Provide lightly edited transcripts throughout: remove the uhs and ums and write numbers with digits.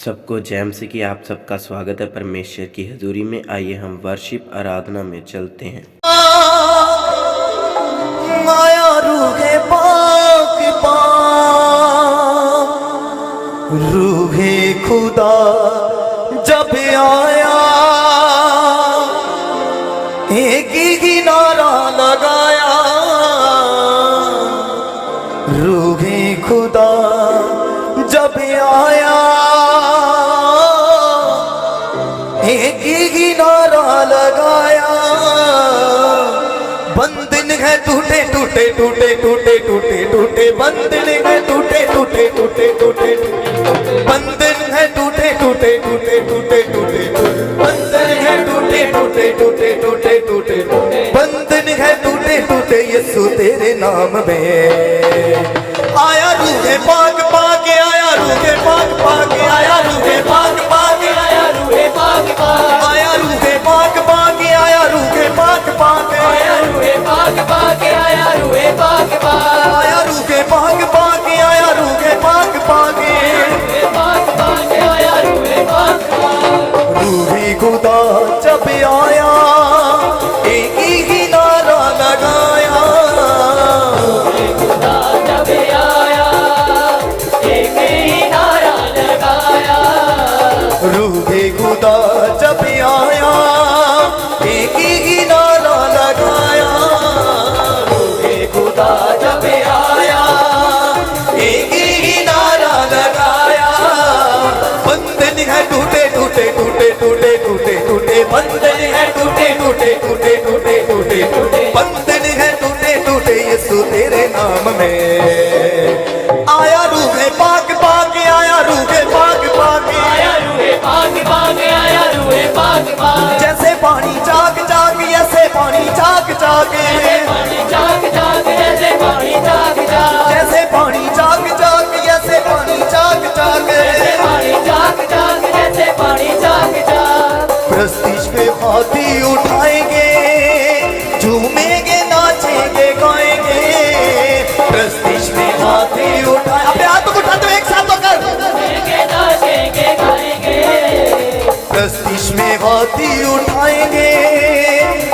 सबको जैम से कि आप सबका स्वागत है परमेश्वर की हजूरी में। आइए हम वर्शिप आराधना में चलते हैं। माया रूहे पाक पाक रूहे खुदा जब आया एक ही नारा लगाया। रूहे खुदा जब आया एक ही नारा लगाया। बंधन है टूटे टूटे टूटे टूटे टूटे टूटे बंधन है टूटे टूटे टूटे टूटे बंधन है टूटे टूटे टूटे टूटे टूटे बंधन है टूटे टूटे टूटे टूटे टूटे बंधन है टूटे टूटे यीशु तेरे नाम में आया। रूहे पाक पाक आया, रूहे पाक पाक आया, रूहे पाक पाक आया, रूहे पाक पाक आया, रूहे पाक पाक आया, रूहे पाक पाक आया, रूहे पाक पाक आया, रूहे पाक पाक आया, रूहे पाक पाक आया, रूहे पाक पाक रूहे पाक पाक आया, रूहे पाक पाक। रूहे खुदा जब आया एक ही नारा लगाया। रूहे खुदा जब आया एक ही नारा लगाया। रूहे खुदा जब आया एक ही नारा लगाया। रूहे खुदा जब आया एक ही नारा लगाया। बंधन है टूटे टूटे टूटे टूटे टूटे टूटे बंधन है टूटे टूटे टूटे टूटे टूटे टूटे बंधन है टूटे टूटे यीशु तेरे नाम में आया। रूहे पाक पाक आया, रूहे पाक पाक आया, रूहे पाक पाक आया, रूहे पाक पाक। जैसे पानी चाक चाक ऐसे पानी चाक चाक, पानी चाक चाक ऐसे पानी चाक चाक, जैसे पानी चाक चाक ऐसे पानी चाक चाक, पानी चाक चाक ऐसे पानी चाक चाक। प्रस्तिश पे हाथी उठाएंगे झूमेंगे नाचेंगे गाएंगे। प्रस्तिश में हाथी उठाए अपने हाथों को उठा दो एक साथ होकर नाचेंगे गाएंगे। प्रस्तिश में हाथी उठाएंगे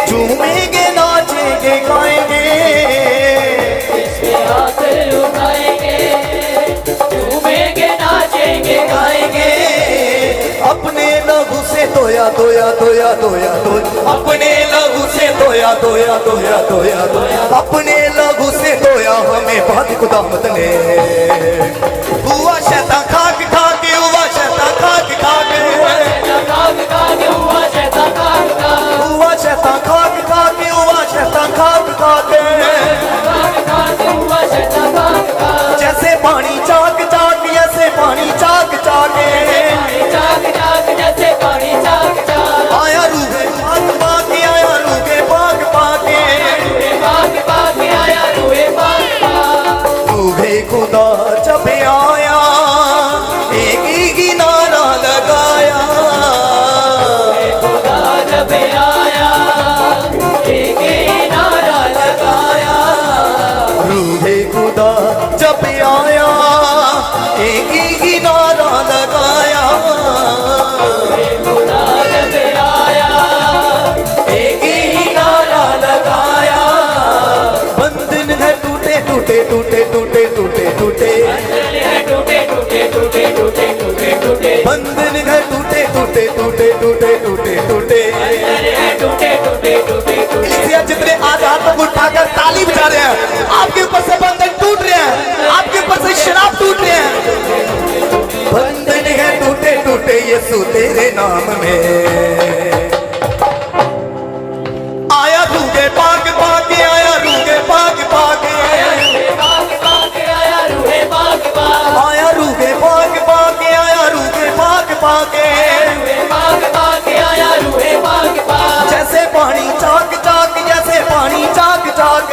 झूमेंगे नाचेंगे गाएंगे। हाथ उठाएंगे झूमेंगे नाचेंगे गाएंगे। अपने लहू से धोया धोया धोया धोया धोया, अपने लहू से धोया धोया धोया धोया धोया, अपने लहू से धोया हमें पाक खुदावत ने। हुआ शैतान खाक खाके, हुआ शैतान खाक खाके, हुआ शैतान खाक खाके, हुआ शैतान खाक खाके, हुआ शैतान खाक खाके, हुआ शैतान खाक खाके, हुआ शैतान खाक खाके। जैसे पानी चाक चाक ऐसे पानी चाक चाक, चाक चाक जैसे पानी चाक चाक। आया रूहे पाक पाक आया, रूहे पाक पाक, रूहे पाक पाक आया, रूहे पाक पाक। रूहे खुदा जब आया एक ही नारा लगाया। रूहे खुदा जब आया एक ही नारा लगाया। रूहे खुदा जब आया एक ही नारा लगाया। रूहे खुदा जब आया एक ही नारा लगाया। बंधन है टूटे टूटे टूटे टूटे टूटे टूटे टूटे टूटे टूटे टूटे टूटे टूटे बंधन है टूटे टूटे टूटे टूटे टूटे टूटे टूटे टूटे टूटे टूटे। जितने आज हाथों को उठाकर ताली बजा रहे हैं आपके ऊपर से बंधन टूट रहे हैं, आपके ऊपर से शराब टूट रहे हैं। बंधन है टूटे टूटे यीशु तेरे नाम में आया। रूहे पाक पाक आया, रूहे पाक पाक आया, रूहे पाक पाक आया, रूहे पाक पाक आया, रूहे पाक पाक आया, रूहे पाक पाक, रूहे पाक पाक आया, रूहे पाक पाक। जैसे पानी चाक चाक जैसे पानी चाक चाक,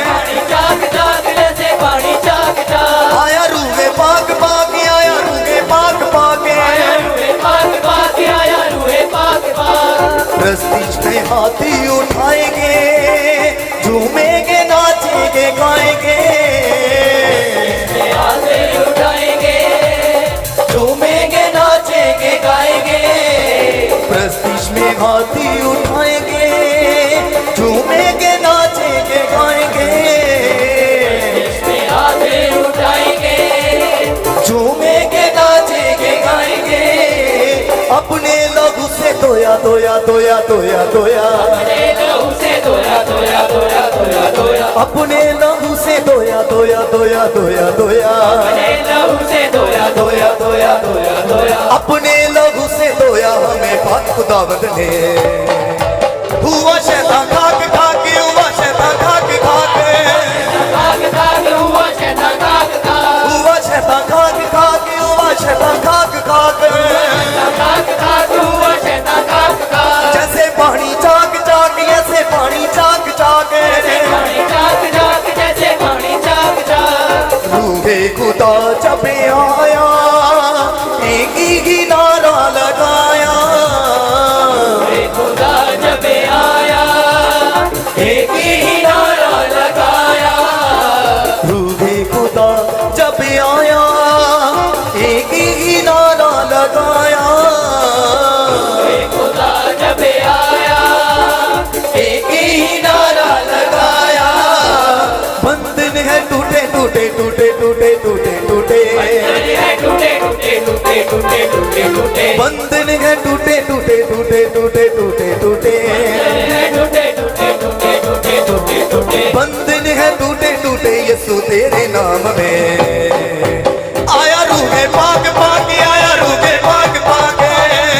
पानी चाक चाक जैसे पानी चाक चाक आया। रूहे पाक पाक आया, रूहे पाक पाक आया, रूहे पाक पाक आया, रूहे पाक पाक। प्रस्तिश में हाथी उठाएंगे झूमेंगे नाचेंगे गाएंगे। हाथी उठाएंगे झूमेंगे नाचेंगे प्रस्तीश में हाथी उठाएंगे, झूमेंगे नाचेंगे गाएंगे, हाथी उठाएंगे, झूमेंगे नाचेंगे गाएंगे, अपने लहू से धोया धोया धोया धोया धोया, अपने लहू से धोया धोया धोया धोया धोया, अपने लहू से धोया धोया धोया धोया धोया, अपने लहू से धोया धोया धोया धोया धोया, अपने लहू से धोया हमें पाक खुदावंद ने। हुआ शैतान खाक खाके, हुआ शैतान खाक खाके, खाक खाक हुआ शैतान खाक खाक, हुआ शैतान खाक खाके, हुआ शैतान खाक खाके, खाक खाक हुआ शैतान खाक खाक, जैसे पानी चाक चाक, ऐसे पानी चाक चाक, जैसे पानी चाक चाक, जैसे पानी चाक चाक, रूहे खुदा जब आया एक ही नारा लगाया, खुदा जब आया एक ही नारा लगाया, रूहे खुदा जब आया एक ही नारा लगाया, खुदा जब आया एक ही नारा लगाया, बंधन है टूटे टूटे टूटे टूटे टूटे टूटे, टूटे टूटे टूटे टूटे टूटे टूटे, बंधन है टूटे टूटे टूटे टूटे टूटे टूटे, टूटे टूटे टूटे टूटे टूटे टूटे, बंधन है टूटे टूटे यीशु तेरे नाम में। आया रूहे पाक पाक, आया रूहे पाक पाक, आया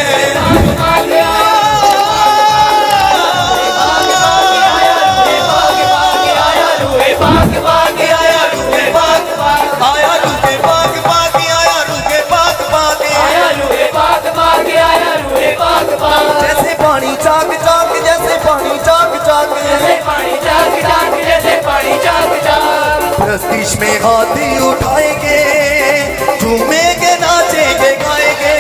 रूहे पाक पाक, आया रूहे पाक पाक, आया रूहे पाक पाक, आया रूहे पाक पाक, आया रूहे पाक पाक, आया रूहे पाक पाक, जैसे पानी चाक चाक, जैसे पानी चाक चाक, जैसे पानी चाक चाक, जैसे पानी चाक चाक, प्रस्तीश में हाथी उठाएंगे, झूमेंगे नाचेंगे गाएंगे,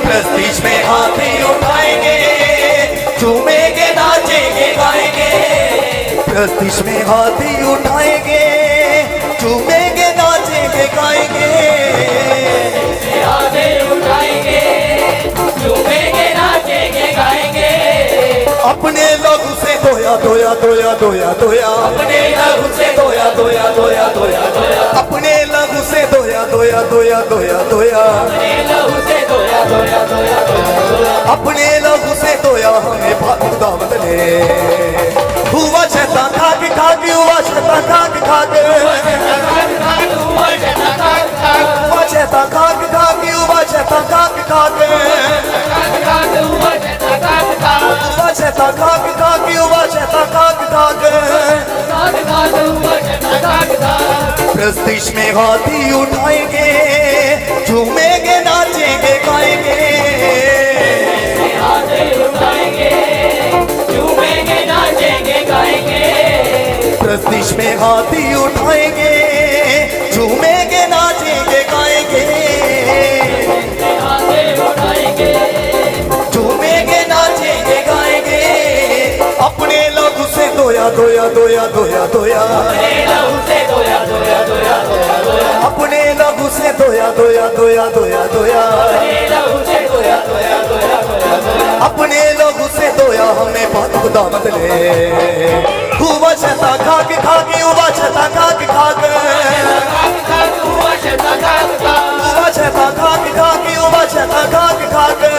प्रस्तीश में हाथी उठाएंगे, झूमेंगे नाचेंगे गाएंगे, प्रस्तीश में हाथी उठाएंगे, झूमेंगे नाचेंगे गाएंगे, हाथे उठाएंगे, झूमेंगे नाचेंगे गाएंगे, अपने लहू से धोया धोया धोया धोया धोया, अपने लहू से धोया धोया धोया धोया धोया, अपने लहू से धोया धोया धोया धोया धोया, अपने लहू से धोया धोया धोया धोया धोया, अपने लहू से धोया हमें पाक खुदावंद ने। हुआ शैतान खाक खाके, हुआ शैतान खाक खाके, हुआ शैतान खाक खाक, हुआ शैतान खाक खाके, हुआ शैतान खाक खाके, खाक हुआ शैतान खाक खाक, हुआ शैतान खाक खाके, हुआ शैतान खाक खाके, खाक खाक हुआ शैतान खाक खाक, प्रस्तीश में हाथी उठाएंगे, झूमेंगे नाचेंगे गाएंगे, हाथे उठाएंगे, झूमेंगे नाचेंगे गाएंगे, प्रस्तीश में हाथी उठाएंगे, झूमेंगे नाचेंगे गाएंगे, हाथे उठाएंगे, झूमेंगे नाचेंगे गाएंगे, अपने लहू से धोया धोया धोया धोया धोया, अपने लहू से धोया धोया धोया धोया धोया, अपने लहू से धोया धोया धोया धोया धोया, अपने लहू से धोया धोया धोया धोया धोया, अपने लहू से धोया हमें पाक खुदावंद ने। हुआ शैतान खाक खाके, हुआ शैतान खाक खाके, खाक खाक हुआ शैतान खाक खाक, हुआ शैतान खाक खाके, हुआ शैतान खाक खाके,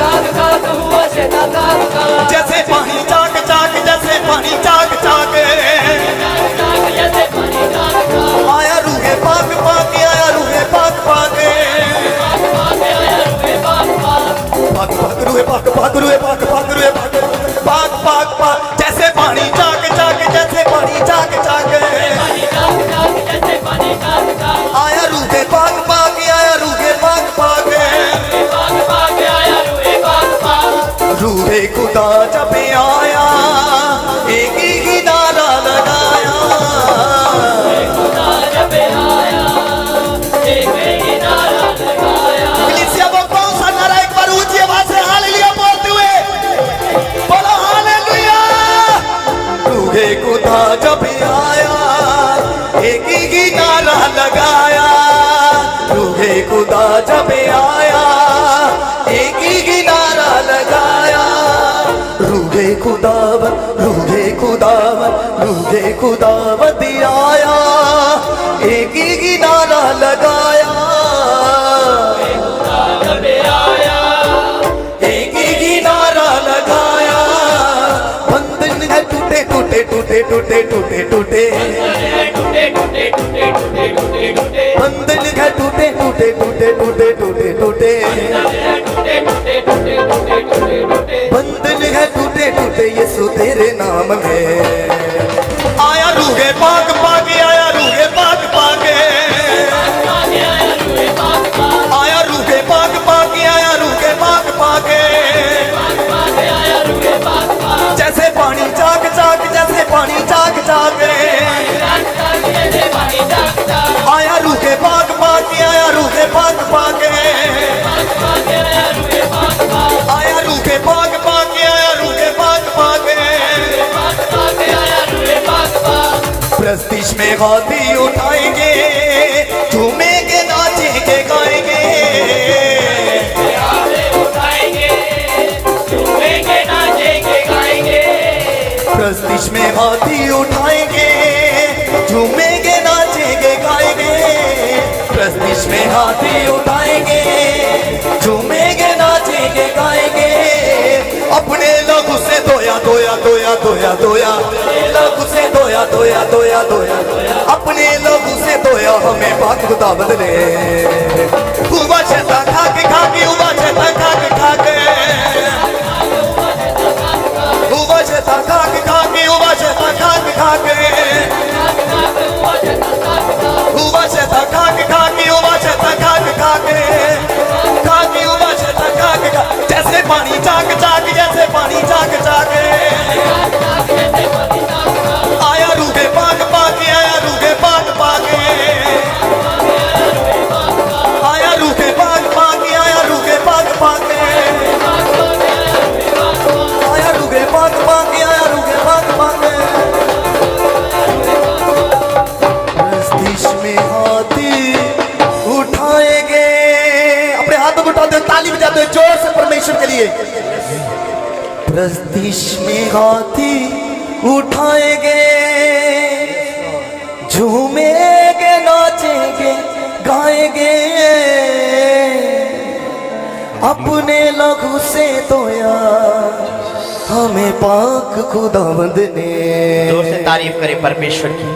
खाक खाक हुआ शैतान खाक खाक, जैसे पानी चाक चाक, जैसे पानी चाक चाक, जैसे पानी चाक चाक, आया रूहे पाक पाक, आया रूहे पाक पाक, आया रूहे पाक पाक, पाक पाक रूहे पाक पाक, रूहे पाक पाक, रूहे पाक पाक पाक पाक, जैसे पानी चाक चाक, जैसे पानी चाक चाक, पानी चाक चाक, जैसे पानी चाक चाक, आया रूहे पाक पाक, आया रूहे पाक पाक, पाक पाक, आया रूहे पाक पाक, रूहे खुदा जब आया एक ही नारा लगाया, खुदा जब आया एक ही नारा लगाया, कलीसिया वो कौन सा नारा, एक बार ऊंची आवाज से हालेलुया बोलते हुए खुदावन रूहे खुदावन आया, एक ही नारा लगाया, एक ही नारा लगाया। बंधन है टूटे टूटे टूटे टूटे टूटे टूटे, बंधन है टूटे टूटे टूटे टूटे टूटे टूटे, बंधन है टूटे टूटे यीशु तेरे नाम में। आया रूहे पाक पाके, आया रूहे पाक पाके, आया रूहे पाक पाके, आया रूहे पाक पाके, जैसे पानी चाक चाक, जैसे पानी चाक चाक, आया रूहे पाक पाके, आया रूहे पाक पाके, आया रूहे पाक पाके, आया रूहे पाक पाके। प्रस्तिश में हाथी उठाएंगे, झूमेंगे नाचेंगे गाएंगे, प्रस्तिश में हाथी उठाएंगे, झूमेंगे नाचेंगे गाएंगे, प्रस्तिश में हाथी उठाएंगे, झूमेंगे नाचेंगे गाएंगे। अपने लहू से धोया धोया धोया धोया धोया, लहू से धोया धोया धोया धोया, अपने लहू से धोया हमें पाक खुदावंद ने। हुआ शैतान खाके खाके, हुआ शैतान खाके खाके, हुआ शैतान खाके खाके, हुआ शैतान खाके खाके, हुआ शैतान खाके खाके, हुआ शैतान खाके खाके, खाके हुआ शैतान खाके खाके, जैसे पानी चाक चाक, जैसे पानी चाक चाक, आया रूहे पाक पाके, आया रूहे पाक पाके, आया रूहे पाक पाके, आया रूहे पाक पाके, आया रूहे पाक पाके, आया रूहे पाक पाके। प्रस्तिश में हाथी उठाएंगे, अपने हाथों को उठाते हो, ताली बजाते हो जोर से परमेश्वर के लिए। प्रस्तिश में हाथी उठाएंगे, झूमेंगे नाचेंगे गाएंगे, अपने लहू से धोया हमें पाक खुदावंद ने। जोर से तारीफ करें परमेश्वर की।